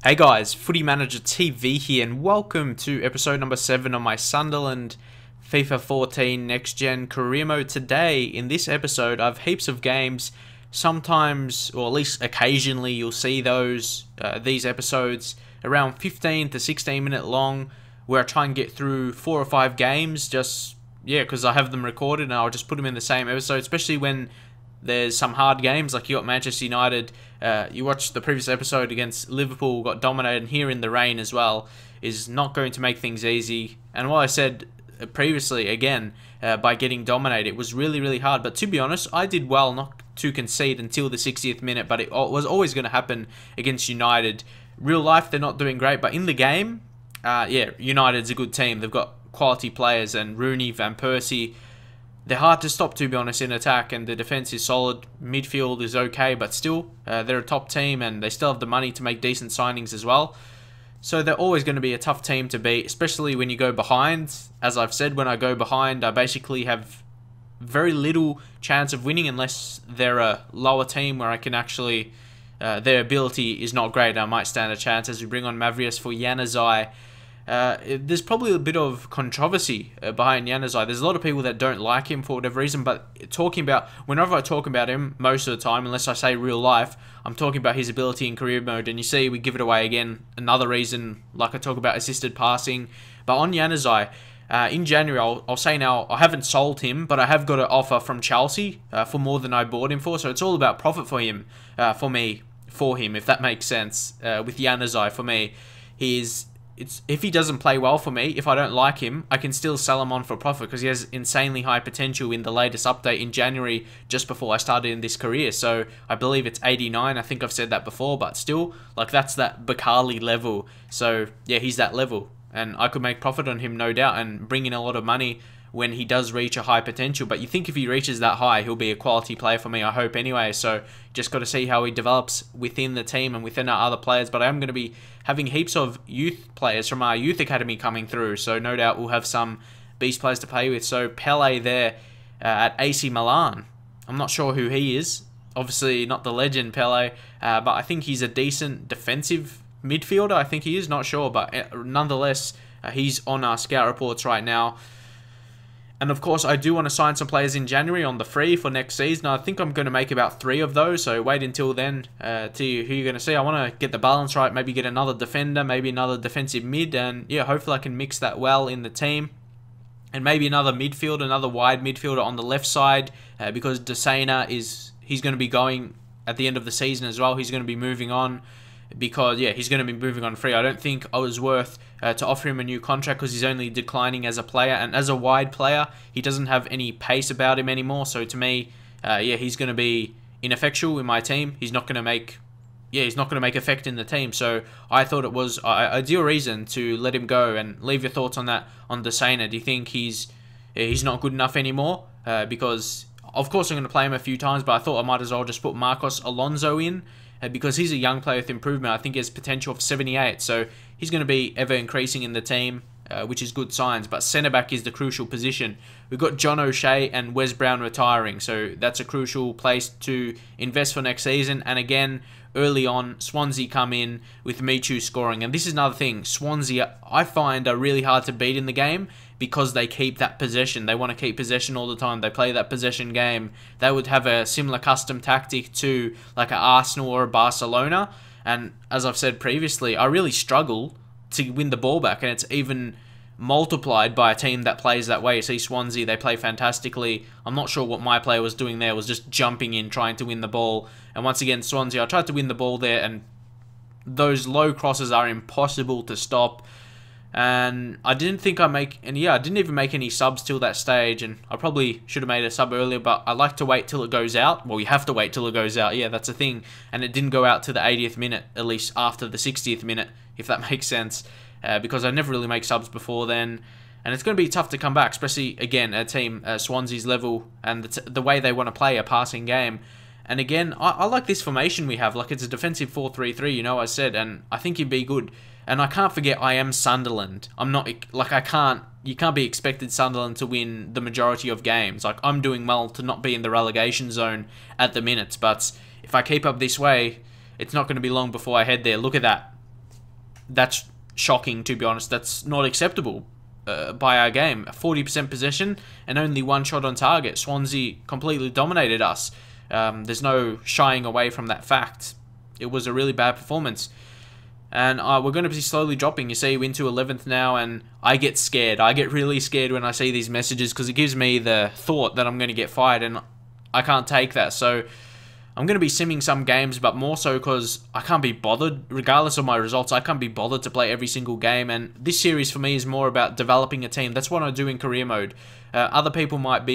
Hey guys, Footy Manager TV here, and welcome to episode number 7 of my Sunderland FIFA 14 Next Gen Career Mode. Today, in this episode, I have heaps of games. Sometimes, or at least occasionally, you'll see these episodes around 15 to 16 minute long, where I try and get through 4 or 5 games, because I have them recorded and I'll just put them in the same episode, especially when there's some hard games, like you got Manchester United. You watched the previous episode against Liverpool, got dominated, and here in the rain as well is not going to make things easy. And what I said previously, again, by getting dominated, it was really, really hard. But to be honest, I did well not to concede until the 60th minute, but it was always going to happen against United. Real life, they're not doing great, but in the game, United's a good team. They've got quality players, and Rooney, Van Persie, they're hard to stop, to be honest, in attack, and the defense is solid. Midfield is okay, but still, they're a top team, and they still have the money to make decent signings as well. So they're always going to be a tough team to beat, especially when you go behind. As I've said, when I go behind, I basically have very little chance of winning unless they're a lower team where I can actually, their ability is not great. I might stand a chance as we bring on Mavrius for Januzaj. There's probably a bit of controversy behind Januzaj. There's a lot of people that don't like him for whatever reason, but whenever I talk about him, most of the time, unless I say real life, I'm talking about his ability in career mode, and you see we give it away again. Another reason, like I talk about assisted passing. But on Januzaj, in January, I'll say now, I haven't sold him, but I have got an offer from Chelsea for more than I bought him for, so it's all about profit for him, for him, if that makes sense. With Januzaj, for me, if he doesn't play well for me, if I don't like him, I can still sell him on for profit because he has insanely high potential in the latest update in January, just before I started in this career. So I believe it's 89. I think I've said that before, but still, like, that's that Bakali level. So yeah, he's that level, and I could make profit on him, no doubt, and bring in a lot of money when he does reach a high potential. But you think if he reaches that high, he'll be a quality player for me, I hope anyway. So just got to see how he develops within the team and within our other players. But I am going to be having heaps of youth players from our youth academy coming through, so no doubt we'll have some beast players to play with. So Pele there at AC Milan, I'm not sure who he is. Obviously not the legend Pele, but I think he's a decent defensive midfielder. I think he is, not sure, but nonetheless, he's on our scout reports right now. And of course, I do want to sign some players in January on the free for next season. I think I'm going to make about 3 of those, so wait until then to see who you're going to see. I want to get the balance right, maybe get another defender, maybe another defensive mid, and yeah, hopefully I can mix that well in the team. And maybe another midfielder, another wide midfielder on the left side, because Desena he's going to be going at the end of the season as well. He's going to be moving on, because yeah, he's going to be moving on free. I don't think I was worth to offer him a new contract because he's only declining as a player, and as a wide player, he doesn't have any pace about him anymore. So to me, he's going to be ineffectual in my team. He's not going to make effect in the team. So I thought it was an ideal reason to let him go. And leave your thoughts on that on Desena. Do you think he's not good enough anymore? Because of course I'm going to play him a few times, but I thought I might as well just put Marcos Alonso in, because he's a young player with improvement. I think he has potential of 78, so he's going to be ever increasing in the team, which is good signs. But centre-back is the crucial position. We've got John O'Shea and Wes Brown retiring, so that's a crucial place to invest for next season. And again, early on, Swansea come in with Michu scoring. And this is another thing. Swansea, I find, are really hard to beat in the game because they keep that possession. They want to keep possession all the time. They play that possession game. They would have a similar custom tactic to like an Arsenal or a Barcelona. And as I've said previously, I really struggle to win the ball back. And it's even multiplied by a team that plays that way. You see Swansea, they play fantastically. I'm not sure what my player was doing there, was just jumping in, trying to win the ball. And once again, Swansea, I tried to win the ball there, and those low crosses are impossible to stop. And I didn't think I didn't even make any subs till that stage, and I probably should have made a sub earlier, but I like to wait till it goes out. Well, you have to wait till it goes out, yeah, that's a thing. And it didn't go out to the 80th minute, at least after the 60th minute, if that makes sense, because I never really make subs before then. And it's going to be tough to come back, especially, again, a team Swansea's level and the way they want to play a passing game. And again, I like this formation we have. Like, it's a defensive 4-3-3, you know, I said, and I think he'd be good. And I can't forget, I am Sunderland. I'm not, like, you can't be expected Sunderland to win the majority of games. Like, I'm doing well to not be in the relegation zone at the minute. But if I keep up this way, it's not going to be long before I head there. Look at that. that's shocking, to be honest. That's not acceptable by our game. 40% possession and only one shot on target. Swansea completely dominated us. There's no shying away from that fact. It was a really bad performance. And we're going to be slowly dropping. You see, we're into 11th now, and I get scared. I get really scared when I see these messages because it gives me the thought that I'm going to get fired, and I can't take that. So I'm going to be simming some games, but more so because I can't be bothered. Regardless of my results, I can't be bothered to play every single game. And this series for me is more about developing a team. That's what I do in career mode. Other people might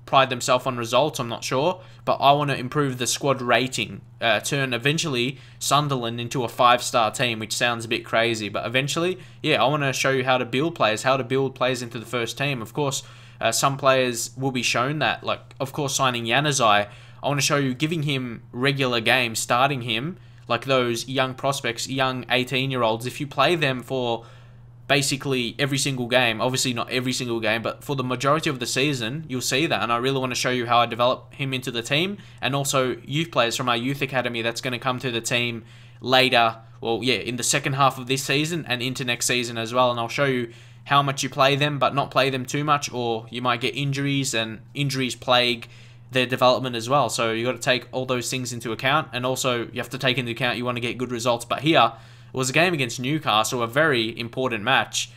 pride themselves on results, I'm not sure. But I want to improve the squad rating. Turn eventually Sunderland into a 5-star team, which sounds a bit crazy. But eventually, yeah, I want to show you how to build players into the first team. Of course, some players will be shown that. Like, of course, signing Januzaj. I want to show you giving him regular games, starting him, like those young prospects, young 18-year-olds. If you play them for basically every single game, obviously not every single game, but for the majority of the season, you'll see that. And I really want to show you how I develop him into the team, and also youth players from our youth academy that's going to come to the team later, well, yeah, in the second half of this season and into next season as well. And I'll show you how much you play them, but not play them too much, or you might get injuries, and injuries plague their development as well. So you got to take all those things into account, and also you have to take into account you want to get good results. But here it was a game against Newcastle, a very important match,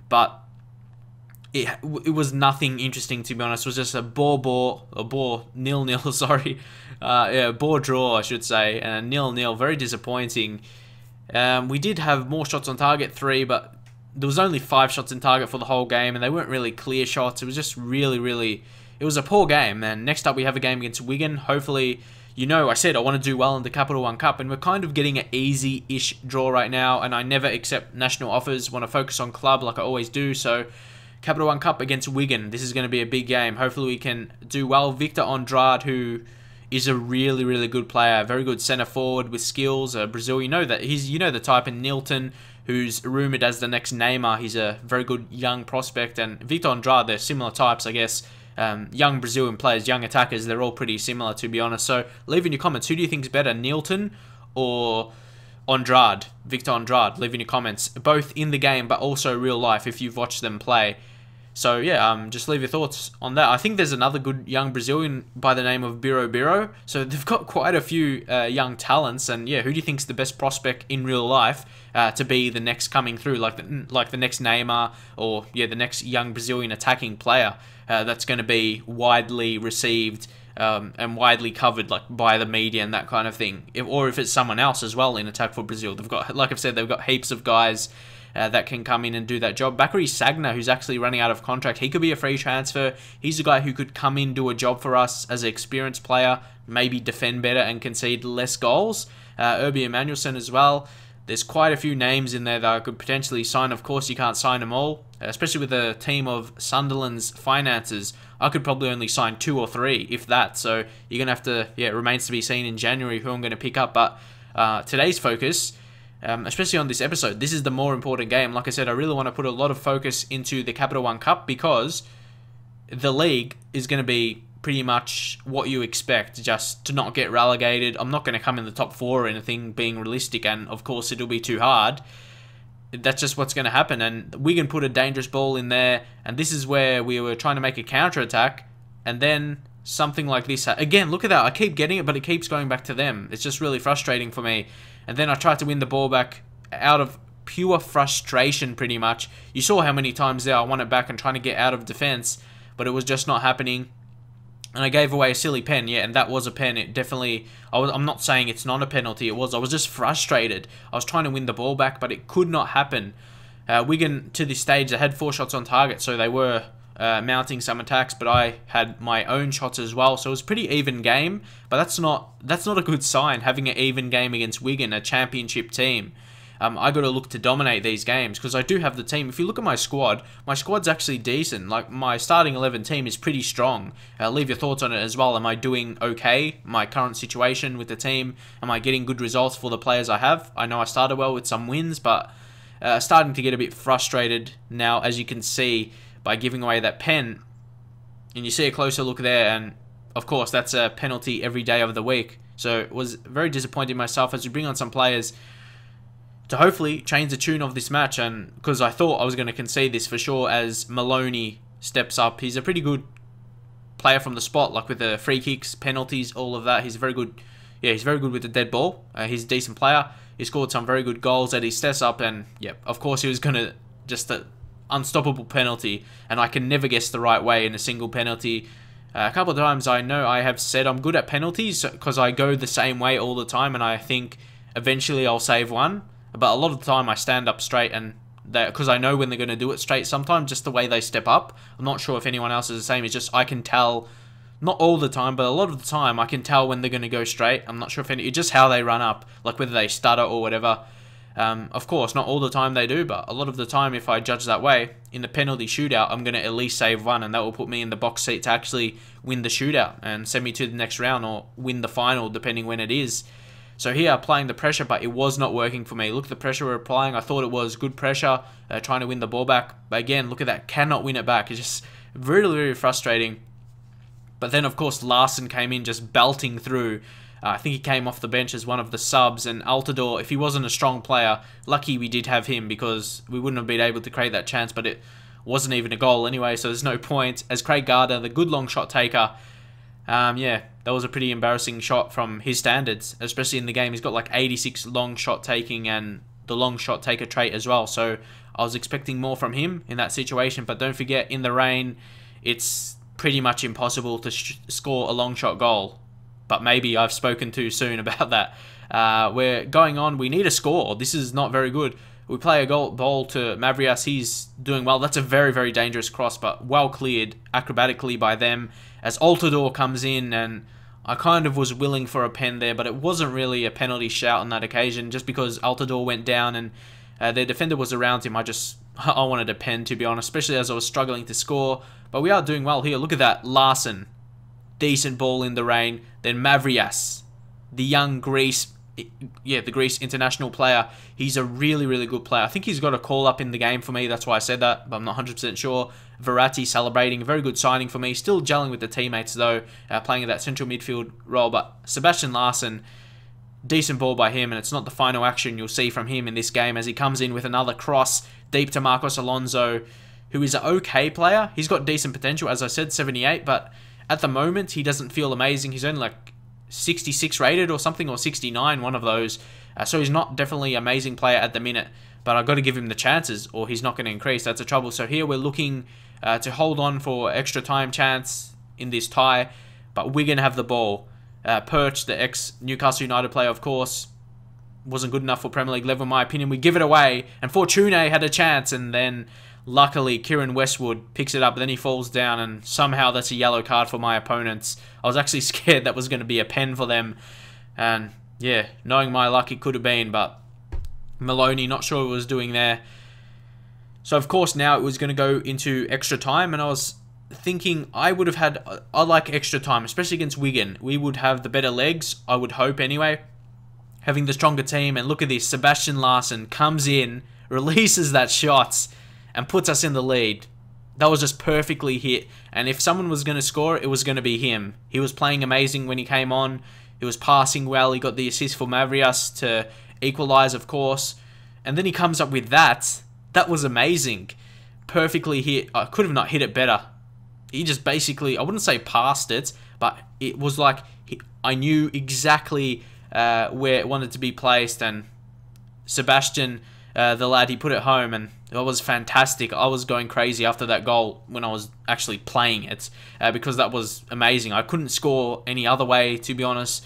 but it was nothing interesting, to be honest. It was just a bore nil-nil, sorry, bore draw, I should say, and nil-nil. Very disappointing. We did have more shots on target, 3, but there was only 5 shots in target for the whole game, and they weren't really clear shots. It was just really. It was a poor game. And next up we have a game against Wigan. Hopefully, you know, I said I want to do well in the Capital One Cup, and we're kind of getting an easy-ish draw right now, and I never accept national offers. Want to focus on club like I always do. So Capital One Cup against Wigan. This is going to be a big game. Hopefully we can do well. Victor Andrade, who is a really good player, very good centre forward with skills. Brazil, you know that you know the type. And Nilton, who's rumoured as the next Neymar. He's a very good young prospect, and Victor Andrade, they're similar types, I guess. Young Brazilian players, young attackers, they're all pretty similar, to be honest. So leave in your comments, who do you think is better, Nilton or Andrade, Victor Andrade? Leave in your comments, both in the game but also real life if you've watched them play. So yeah, just leave your thoughts on that. I think there's another good young Brazilian by the name of Biro. So they've got quite a few young talents, and yeah, who do you think's the best prospect in real life to be the next coming through, like the next Neymar, or yeah, the next young Brazilian attacking player that's going to be widely received and widely covered, like by the media and that kind of thing, or if it's someone else as well in attack for Brazil. They've got, like I've said, they've got heaps of guys that can come in and do that job. Bakary Sagna, who's actually running out of contract, he could be a free transfer. He's a guy who could come in, do a job for us as an experienced player, maybe defend better and concede less goals. Irby Emanuelson as well. There's quite a few names in there that I could potentially sign. Of course, you can't sign them all, especially with a team of Sunderland's finances. I could probably only sign 2 or 3, if that. So you're going to have to, yeah, it remains to be seen in January who I'm going to pick up. But today's focus, especially on this episode, this is the more important game. Like I said, I really want to put a lot of focus into the Capital One Cup, because the league is going to be pretty much what you expect, just to not get relegated. I'm not going to come in the top 4 or anything, being realistic, and of course it'll be too hard. That's just what's going to happen. And Wigan put a dangerous ball in there, and this is where we were trying to make a counter-attack, and then something like this. Again, look at that. I keep getting it, but it keeps going back to them. It's just really frustrating for me. And then I tried to win the ball back out of pure frustration, pretty much. You saw how many times there I won it back and trying to get out of defense, but it was just not happening. And I gave away a silly pen, yeah, and that was a pen. It definitely, I'm not saying it's not a penalty, I was just frustrated. I was trying to win the ball back, but it could not happen. Wigan, to this stage, they had 4 shots on target, so they were mounting some attacks, but I had my own shots as well, so it was a pretty even game. But that's not a good sign, having an even game against Wigan, a championship team. I got to look to dominate these games, because I do have the team. If you look at my squad's actually decent. Like, my starting 11 team is pretty strong. Leave your thoughts on it as well. Am I doing okay? My current situation with the team, am I getting good results for the players I have? I know I started well with some wins, but starting to get a bit frustrated now, as you can see, by giving away that pen. And you see a closer look there, and of course that's a penalty every day of the week. So it was very disappointing myself as we bring on some players to hopefully change the tune of this match. And because I thought I was going to concede this for sure, as Maloney steps up. He's a pretty good player from the spot, like with the free kicks, penalties, all of that. He's very good. Yeah, he's very good with the dead ball. He's a decent player. He scored some very good goals that he steps up, and yeah, of course he was going to just an unstoppable penalty, and I can never guess the right way in a single penalty. A couple of times I know I have said I'm good at penalties because I go the same way all the time, and I think eventually I'll save one. But a lot of the time I stand up straight, and because I know when they're going to do it straight sometimes, just the way they step up. I'm not sure if anyone else is the same. It's just I can tell, not all the time, but a lot of the time I can tell when they're going to go straight. I'm not sure if it's just how they run up, like whether they stutter or whatever. Of course, not all the time they do, but a lot of the time, if I judge that way, in the penalty shootout, I'm going to at least save one, and that will put me in the box seat to actually win the shootout and send me to the next round or win the final, depending when it is. So here, applying the pressure, but it was not working for me. Look at the pressure we're applying. I thought it was good pressure, trying to win the ball back. But again, look at that. Cannot win it back. It's just really, really frustrating. But then, of course, Larsson came in just belting through. I think he came off the bench as one of the subs. And Altidore, if he wasn't a strong player, lucky we did have him, because we wouldn't have been able to create that chance. But it wasn't even a goal anyway, so there's no point. As Craig Gardner, the good long shot taker, yeah, that was a pretty embarrassing shot from his standards, especially in the game. He's got like 86 long shot taking and the long shot taker trait as well. So I was expecting more from him in that situation. But don't forget, in the rain, it's pretty much impossible to score a long shot goal. But maybe I've spoken too soon about that. We're going on. We need a score. This is not very good. We play a ball to Mavrias. He's doing well. That's a very, very dangerous cross, but well cleared acrobatically by them. As Altidore comes in, and I kind of was willing for a pen there, but it wasn't really a penalty shout on that occasion, just because Altidore went down and their defender was around him. I wanted a pen, to be honest, especially as I was struggling to score. But we are doing well here. Look at that. Larsson. Decent ball in the rain. Then Mavrias, the young Greece, the Greece international player. He's a really, really good player. I think he's got a call up in the game for me. That's why I said that, but I'm not 100% sure. Verratti celebrating. A very good signing for me. Still gelling with the teammates, though, playing in that central midfield role. But Sebastian Larsson, decent ball by him, and it's not the final action you'll see from him in this game, as he comes in with another cross deep to Marcos Alonso, who is an okay player. He's got decent potential, as I said, 78, but at the moment, he doesn't feel amazing. He's only like 66 rated or something, or 69, one of those. So he's not definitely an amazing player at the minute, but I've got to give him the chances or he's not going to increase. That's the trouble. So here we're looking to hold on for extra time chance in this tie, but Wigan have the ball. Perch, the ex-Newcastle United player, of course, wasn't good enough for Premier League level in my opinion. We give it away, and Fortune had a chance, and then luckily, Kieran Westwood picks it up, then he falls down, and somehow that's a yellow card for my opponents. I was actually scared that was going to be a pen for them, and yeah, knowing my luck, it could have been, but Maloney, not sure what he was doing there. So, of course, now it was going to go into extra time, and I was thinking I would have had, I like extra time, especially against Wigan. We would have the better legs, I would hope anyway, having the stronger team. And look at this, Sebastian Larsson comes in, releases that shot, and puts us in the lead. That was just perfectly hit. And if someone was going to score, it was going to be him. He was playing amazing when he came on. He was passing well. He got the assist for Mavrias to equalise, of course. And then he comes up with that. That was amazing. Perfectly hit. I could have not hit it better. He just basically, I wouldn't say passed it, but it was like I knew exactly where it wanted to be placed. And Sebastian, the lad, he put it home, and it was fantastic. I was going crazy after that goal when I was actually playing it, because that was amazing. I couldn't score any other way, to be honest.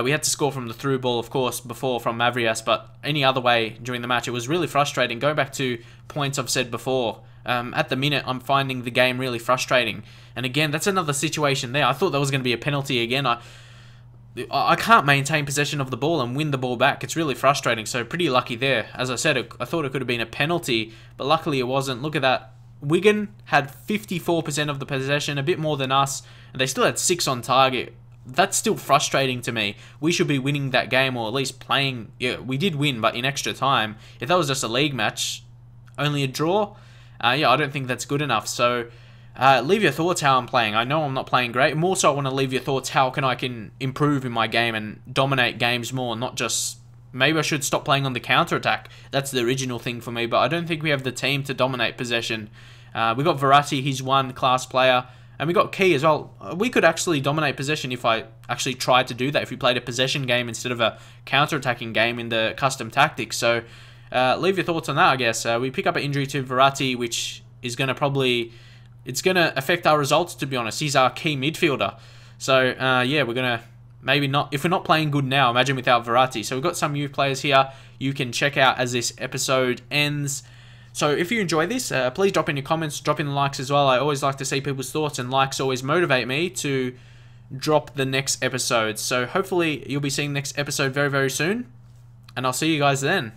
We had to score from the through ball, of course, before from Mavrias, but any other way during the match, it was really frustrating. Going back to points I've said before, at the minute, I'm finding the game really frustrating. And again, that's another situation there. I thought that was going to be a penalty again. I can't maintain possession of the ball and win the ball back. It's really frustrating, so pretty lucky there. As I said, I thought it could have been a penalty, but luckily it wasn't. Look at that. Wigan had 54% of the possession, a bit more than us, and they still had 6 on target. That's still frustrating to me. We should be winning that game, or at least playing. Yeah, we did win, but in extra time. If that was just a league match, only a draw, yeah, I don't think that's good enough. So leave your thoughts how I'm playing. I know I'm not playing great. More so, I want to leave your thoughts how I can improve in my game and dominate games more, not just maybe I should stop playing on the counter-attack. That's the original thing for me, but I don't think we have the team to dominate possession. We got Verratti, he's one class player, and we got Key as well. We could actually dominate possession if I actually tried to do that, if we played a possession game instead of a counter-attacking game in the custom tactics. So leave your thoughts on that, I guess. We pick up an injury to Verratti, which is going to probably... It's going to affect our results, to be honest. He's our key midfielder. So, yeah, we're going to... Maybe not... If we're not playing good now, imagine without Verratti. So we've got some youth players here you can check out as this episode ends. So if you enjoy this, please drop in your comments, drop in the likes as well. I always like to see people's thoughts, and likes always motivate me to drop the next episode. So hopefully you'll be seeing the next episode very, very soon. And I'll see you guys then.